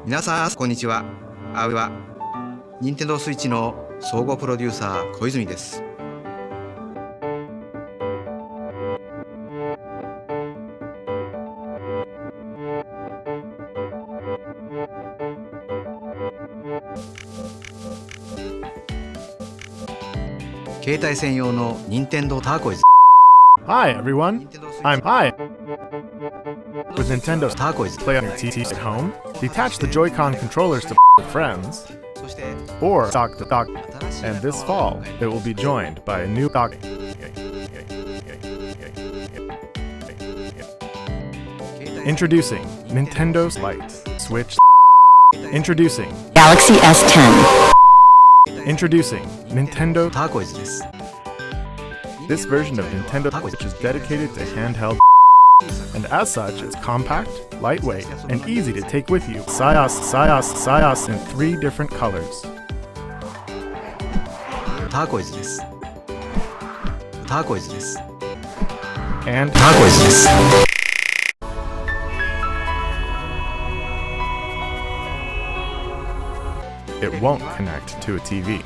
皆さんこんにちは。あうはNintendo Switch の総合プロデューサー小泉です。携帯専用の Nintendo TACOS Hi everyone, I'm Hi. With Nintendo's TACOS Play on your TV at home, detach the Joy-Con controllers to friends, そして or dock the dock. And this fall, it will be joined by a new dock. Introducing Nintendo Lite, Switch. Introducing Galaxy S10. Introducing Nintendo. TACOS です。 This version of Nintendo Switch is dedicated to handheld, and as such, it's compact, lightweight, and easy to take with you. Sayas in 3 different colors. TACOS です。TACOS です。 And TACOS です。 it won't connect to a TV.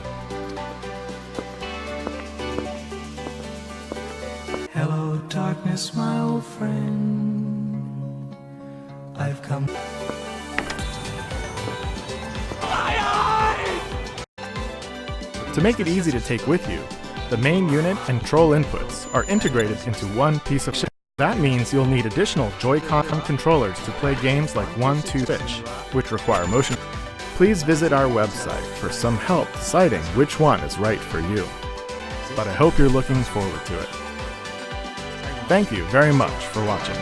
Hello, darkness, my old friend. I've come. To make it easy to take with you, the main unit and control inputs are integrated into one piece of shit. That means you'll need additional Joy-Con controllers to play games like 1-2 Switch, which require motion. Please visit our website for some help deciding which one is right for you. But I hope you're looking forward to it. Thank you very much for watching.